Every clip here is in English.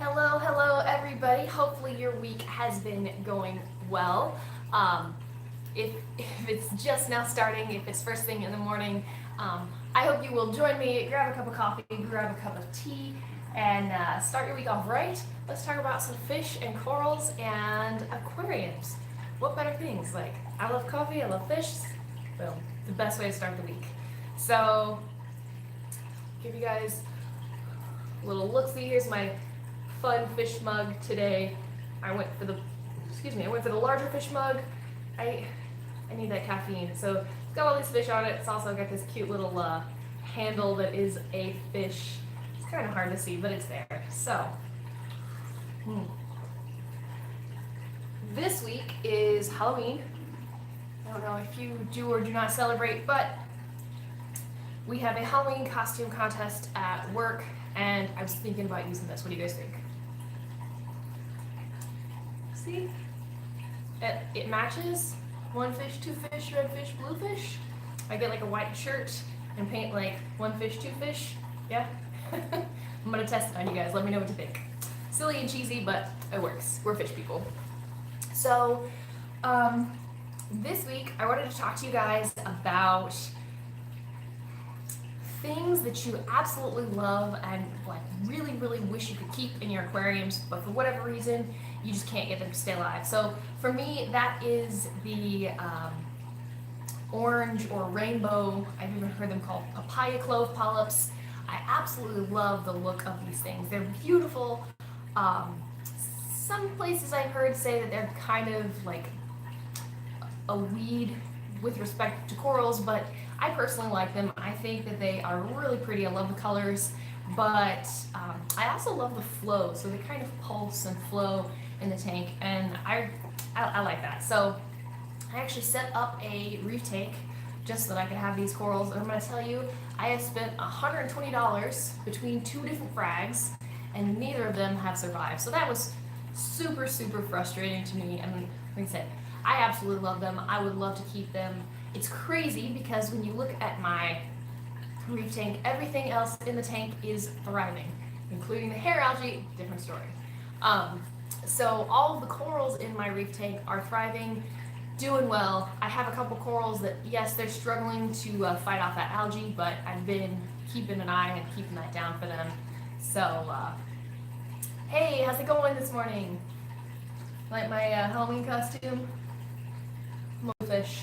Hello everybody. Hopefully your week has been going well. If it's just now starting, if it's first thing in the morning, I hope you will join me, grab a cup of coffee, grab a cup of tea, and start your week off right. Let's talk about some fish and corals and aquariums. What better things? Like, I love coffee, I love fish. Boom. The best way to start the week. So, give you guys a little look-see. Here's my fun fish mug today. I went for the larger fish mug. I need that caffeine. So it's got all these fish on it. It's also got this cute little handle that is a fish. It's kind of hard to see, but it's there. So this week is Halloween. I don't know if you do or do not celebrate, but we have a Halloween costume contest at work, and I was thinking about using this. What do you guys think? See? It matches. One fish, two fish, red fish, blue fish. I get like a white shirt and paint like one fish, two fish. Yeah? I'm gonna test it on you guys. Let me know what you think. Silly and cheesy, but it works. We're fish people. So, this week I wanted to talk to you guys about things that you absolutely love and like really wish you could keep in your aquariums, but for whatever reason you just can't get them to stay alive. So for me, that is the orange or rainbow, I've even heard them called papaya clove polyps. I absolutely love the look of these things. They're beautiful. Some places I've heard say that they're kind of like a weed with respect to corals, but I personally like them. I think that they are really pretty. I love the colors, but I also love the flow. So they kind of pulse and flow in the tank, and I like that. So I actually set up a reef tank just so that I could have these corals. And I'm going to tell you, I have spent $120 between two different frags, and neither of them have survived. So that was super frustrating to me. And like I said, I absolutely love them. I would love to keep them. It's crazy because when you look at my reef tank, everything else in the tank is thriving, including the hair algae. Different story. So all of the corals in my reef tank are thriving, doing well. I have a couple corals that, yes, they're struggling to fight off that algae, but I've been keeping an eye and keeping that down for them. So, hey, how's it going this morning? Like my Halloween costume? Fish.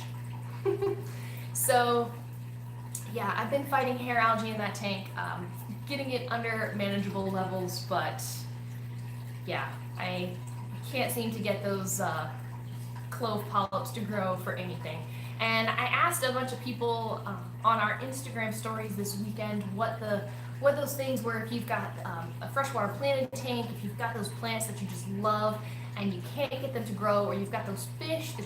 So, yeah, I've been fighting hair algae in that tank, getting it under manageable levels, but yeah, I can't seem to get those clove polyps to grow for anything. And I asked a bunch of people on our Instagram stories this weekend what those things were. If you've got a freshwater planted tank, if you've got those plants that you just love and you can't get them to grow, or you've got those fish that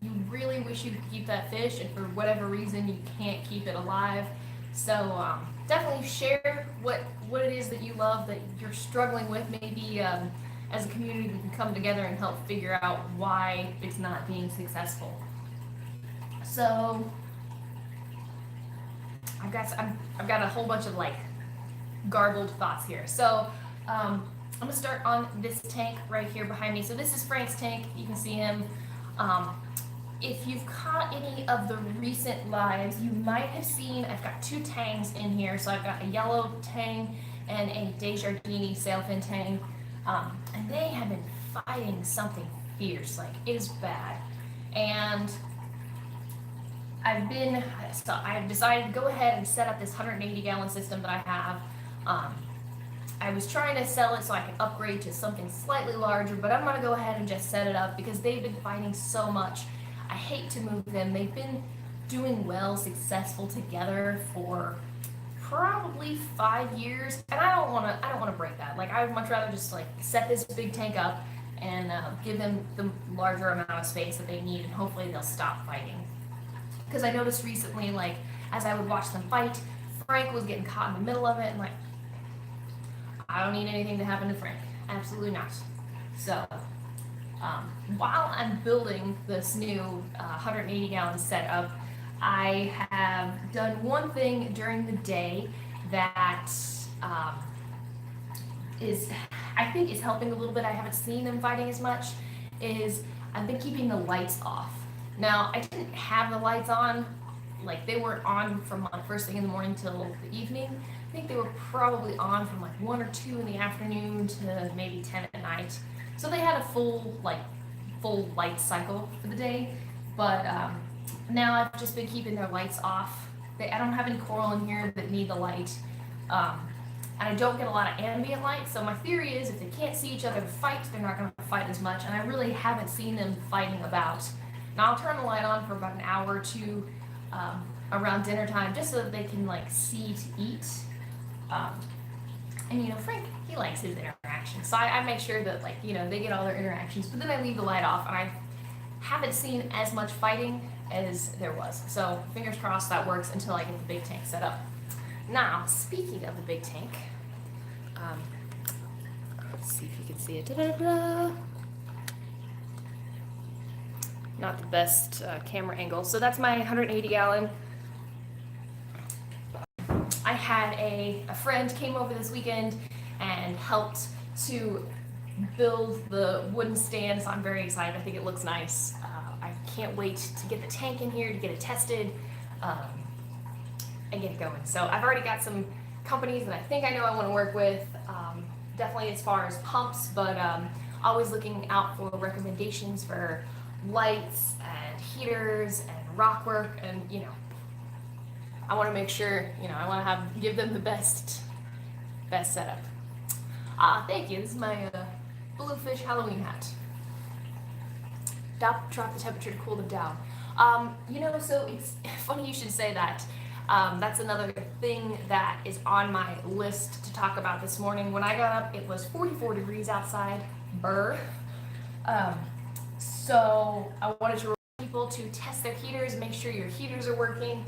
you really wish you could keep that fish, and for whatever reason you can't keep it alive. So definitely share what it is that you love that you're struggling with. Maybe as a community we can come together and help figure out why it's not being successful. So I've got a whole bunch of like garbled thoughts here. So I'm gonna start on this tank right here behind me. So this is Frank's tank. You can see him. If you've caught any of the recent lives, you might have seen I've got two tangs in here. So I've got a yellow tang and a Desjardins sailfin tang, and they have been fighting something fierce. Like, it is bad. And I've decided to go ahead and set up this 180-gallon system that I have. I was trying to sell it so I could upgrade to something slightly larger, but I'm going to go ahead and just set it up because they've been fighting so much. I hate to move them. They've been doing well, successful together for probably 5 years, and I don't want to break that. Like, I would much rather just like set this big tank up and give them the larger amount of space that they need, and hopefully they'll stop fighting. Because I noticed recently, like, as I would watch them fight, Frank was getting caught in the middle of it, and like, I don't need anything to happen to Frank. Absolutely not. So, while I'm building this new 180-gallon setup, I have done one thing during the day that is, I think, is helping a little bit. I haven't seen them fighting as much. Is I've been keeping the lights off. Now I didn't have the lights on, like they weren't on from like first thing in the morning till the evening. I think they were probably on from like 1 or 2 in the afternoon to maybe 10 at night. So they had a full light cycle for the day. But now I've just been keeping their lights off. I don't have any coral in here that need the light. And I don't get a lot of ambient light, so my theory is if they can't see each other fight, they're not going to fight as much, and I really haven't seen them fighting about. Now I'll turn the light on for about an hour or two around dinner time, just so that they can like see to eat. And you know, Frank, he likes his interactions, so I make sure that like, you know, they get all their interactions, but then I leave the light off, and I haven't seen as much fighting as there was. So fingers crossed that works until I get the big tank set up. Now, speaking of the big tank, let's see if you can see it. Da-da-da. Not the best camera angle. So that's my 180 gallon. I had a friend came over this weekend and helped to build the wooden stand, so I'm very excited. I think it looks nice. I can't wait to get the tank in here, to get it tested. And get it going. So I've already got some companies that I think I know I want to work with, definitely as far as pumps, but always looking out for recommendations for lights and heaters and rock work, and you know, I want to make sure, you know, I want to give them the best setup. Thank you. This is my bluefish Halloween hat. Drop the temperature to cool them down. You know, so it's funny you should say that. That's another thing that is on my list to talk about this morning. When I got up, it was 44 degrees outside. Brr. So I wanted to remind people to test their heaters, make sure your heaters are working.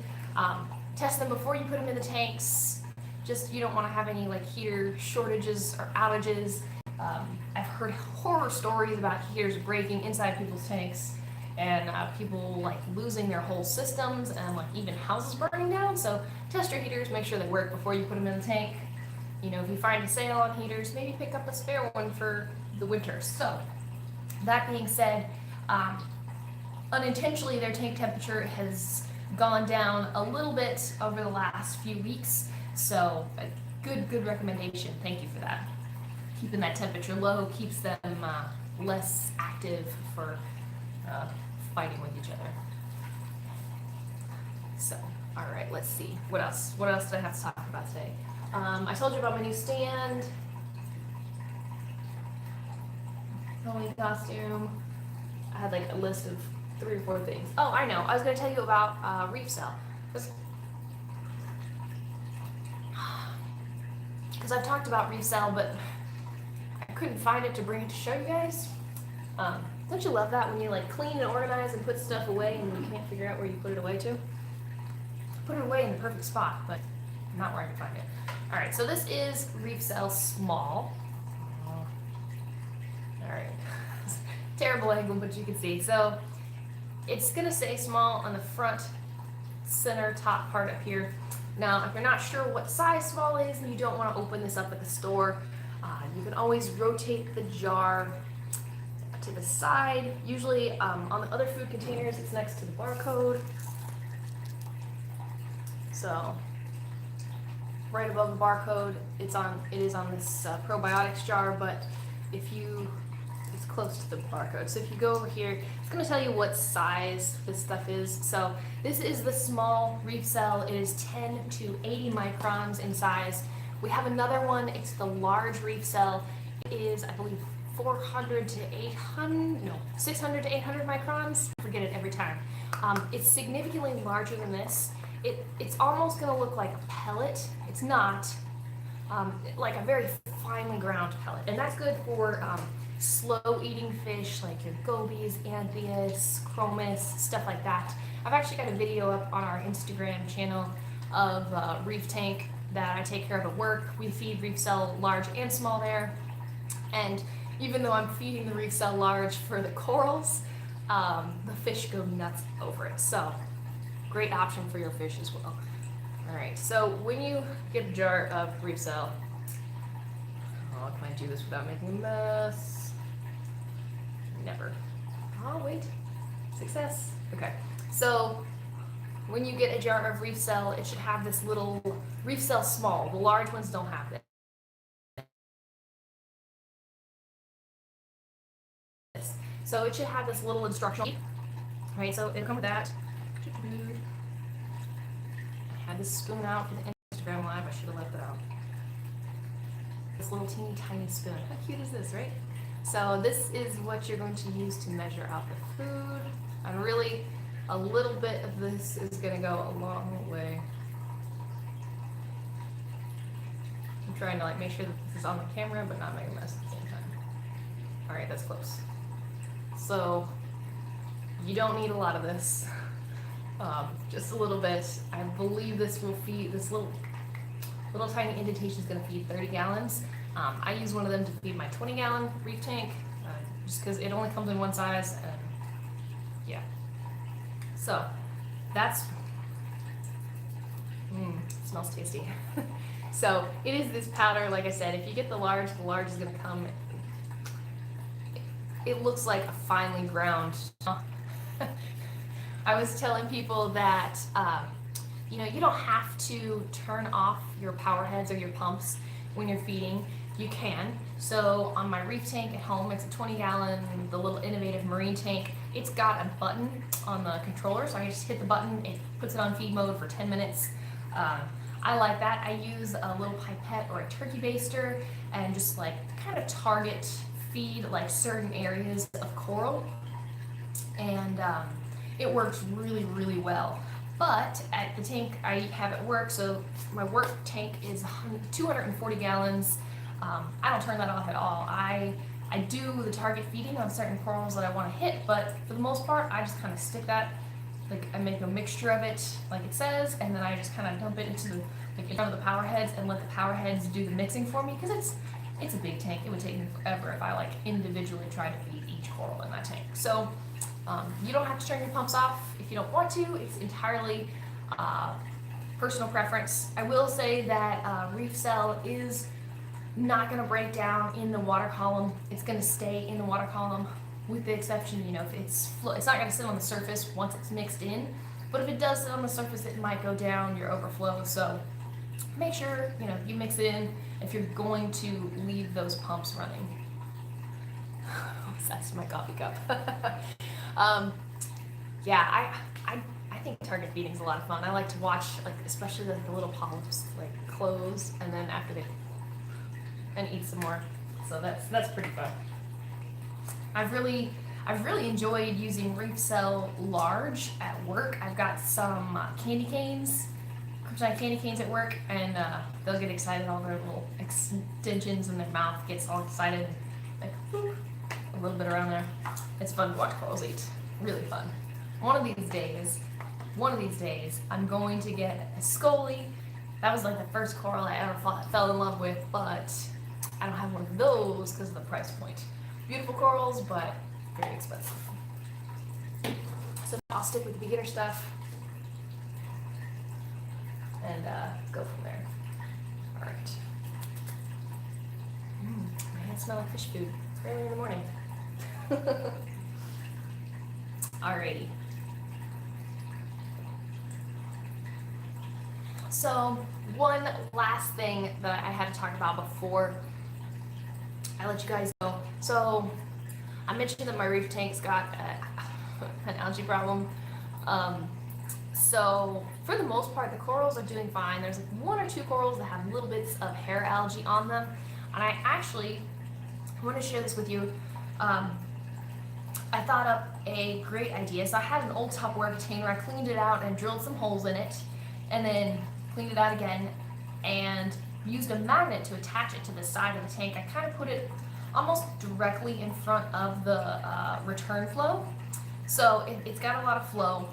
Test them before you put them in the tanks. Just, you don't want to have any like heater shortages or outages. I've heard horror stories about heaters breaking inside people's tanks, and people like losing their whole systems, and like even houses burning down. So test your heaters, make sure they work before you put them in the tank. You know, if you find a sale on heaters, maybe pick up a spare one for the winter. So that being said, unintentionally their tank temperature has gone down a little bit over the last few weeks. So a good recommendation. Thank you for that. Keeping that temperature low keeps them less active for fighting with each other. So, all right, let's see. What else? What else did I have to talk about today? I told you about my new stand. Halloween costume. I had like a list of 3 or 4 things. Oh, I know. I was going to tell you about Resale. Because I've talked about Resale, but I couldn't find it to bring it to show you guys. Don't you love that when you like clean and organize and put stuff away and you can't figure out where you put it away to? Put it away in the perfect spot, but not where I can find it. All right, so this is Resale Small. All right, terrible angle, but you can see. So it's gonna say small on the front center top part up here. Now, if you're not sure what size small is and you don't want to open this up at the store, you can always rotate the jar to the side. Usually on the other food containers, it's next to the barcode. So right above the barcode, it is on this probiotics jar, but it's close to the barcode. So if you go over here, it's going to tell you what size this stuff is. So this is the small Resale. It is 10 to 80 microns in size. We have another one. It's the large Resale. It is, I believe, 600 to 800 microns. I forget it every time. It's significantly larger than this. It's almost going to look like a pellet. It's not. Like a very finely ground pellet. And that's good for slow-eating fish like your gobies, anthias, chromis, stuff like that. I've actually got a video up on our Instagram channel of Reef Tank that I take care of at work. We feed Resale large and small there. And even though I'm feeding the Resale large for the corals, the fish go nuts over it. So, great option for your fish as well. All right, so when you get a jar of Resale, how can I do this without making a mess? Never. Oh, wait. Success. Okay. So when you get a jar of Resale, it should have this little Resale small. The large ones don't have this. So it should have this little instructional. Right, so it'll come with that. I had this spoon out for the Instagram live. I should have left it out. This little teeny tiny spoon. How cute is this, right? So this is what you're going to use to measure out the food. And really, a little bit of this is going to go a long way. I'm trying to like make sure that this is on the camera, but not make a mess at the same time. All right, that's close. So you don't need a lot of this. Just a little bit. I believe this will feed, this little tiny indentation is going to feed 30 gallons. I use one of them to feed my 20-gallon reef tank, just because it only comes in one size, and yeah. So that's, smells tasty. So it is this powder, like I said, if you get the large is going to come, it looks like a finely ground. I was telling people that, you don't have to turn off your power heads or your pumps when you're feeding. You can. So on my reef tank at home, it's a 20-gallon, the little innovative marine tank. It's got a button on the controller, so I just hit the button, it puts it on feed mode for 10 minutes. I like that. I use a little pipette or a turkey baster and just like kind of target feed like certain areas of coral, and it works really, really well. But at the tank I have at work, so my work tank is 240 gallons. I don't turn that off at all. I do the target feeding on certain corals that I want to hit, but for the most part, I just kind of stick that, like I make a mixture of it, like it says, and then I just kind of dump it into the, like in front of the power heads and let the power heads do the mixing for me, because it's a big tank. It would take me forever if I like individually tried to feed each coral in that tank. So you don't have to turn your pumps off if you don't want to. It's entirely personal preference. I will say that Resale is not going to break down in the water column. It's going to stay in the water column, with the exception, if it's not going to sit on the surface once it's mixed in. But if it does sit on the surface, it might go down your overflow. So make sure you mix it in if you're going to leave those pumps running. That's my coffee cup. Yeah, I think target feeding is a lot of fun. I like to watch, like especially the little polyps like close, and then after they and eat some more. So that's pretty fun. I've really enjoyed using Resale large at work. I've got some candy canes, kryptonite candy canes at work, and they'll get excited. All their little extensions in their mouth gets all excited, like whoop, a little bit around there. It's fun to watch corals eat. Really fun. One of these days, I'm going to get a scolie. That was like the first coral I ever fell in love with, but I don't have one of those because of the price point. Beautiful corals, but very expensive. So I'll stick with the beginner stuff and go from there. All right. My hands smell like fish food. It's early in the morning. Alrighty. So one last thing that I had to talk about before I let you guys go. So I mentioned that my reef tank's got an algae problem. So for the most part, the corals are doing fine. There's like one or two corals that have little bits of hair algae on them. And I want to share this with you. I thought up a great idea. So I had an old Tupperware container. I cleaned it out and drilled some holes in it, and then cleaned it out again and used a magnet to attach it to the side of the tank. I kind of put it almost directly in front of the return flow. So it's got a lot of flow.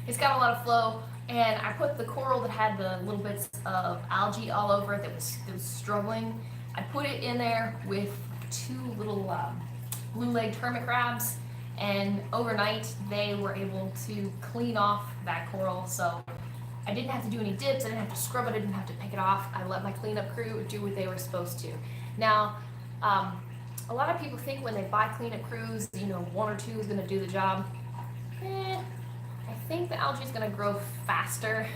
It's got a lot of flow, and I put the coral that had the little bits of algae all over it that was struggling. I put it in there with two little blue-legged hermit crabs, and overnight they were able to clean off that coral. So I didn't have to do any dips, I didn't have to scrub it, I didn't have to pick it off. I let my cleanup crew do what they were supposed to. Now, a lot of people think when they buy cleanup crews, you know, one or two is going to do the job. I think the algae is going to grow faster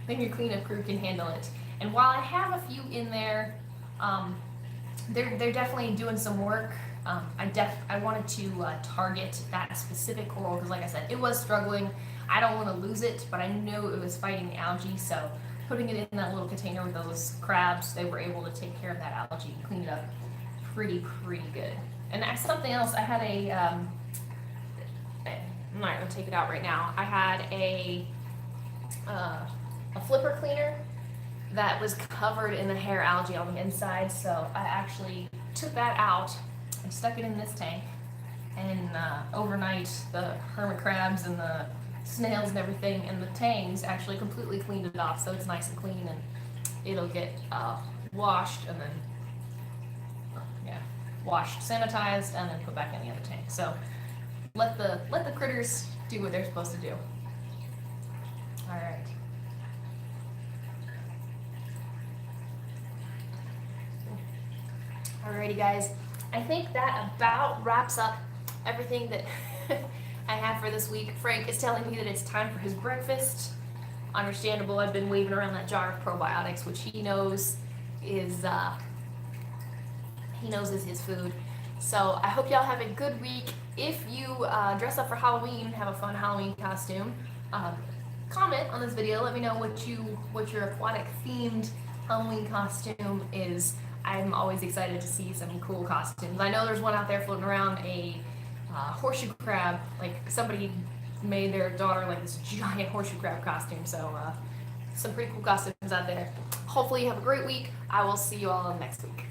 than your cleanup crew can handle it. And while I have a few in there, they're definitely doing some work. I wanted to target that specific coral because, like I said, it was struggling. I don't want to lose it, but I knew it was fighting the algae, so putting it in that little container with those crabs, they were able to take care of that algae and clean it up pretty good. And that's something else. I had I'm not going to take it out right now. I had a flipper cleaner that was covered in the hair algae on the inside, so I actually took that out and stuck it in this tank, and overnight the hermit crabs and the snails and everything and the tangs actually completely cleaned it off, so it's nice and clean, and it'll get washed and then washed, sanitized, and then put back in the other tank. So let the critters do what they're supposed to do. All right. Alrighty, guys. I think that about wraps up everything that I have for this week. Frank is telling me that it's time for his breakfast. Understandable. I've been waving around that jar of probiotics, which he knows is his food. So I hope y'all have a good week. If you dress up for Halloween, have a fun Halloween costume, comment on this video. Let me know what your aquatic themed Halloween costume is. I'm always excited to see some cool costumes. I know there's one out there floating around, a horseshoe crab. Like somebody made their daughter like this giant horseshoe crab costume. So some pretty cool costumes out there. Hopefully you have a great week. I will see you all next week.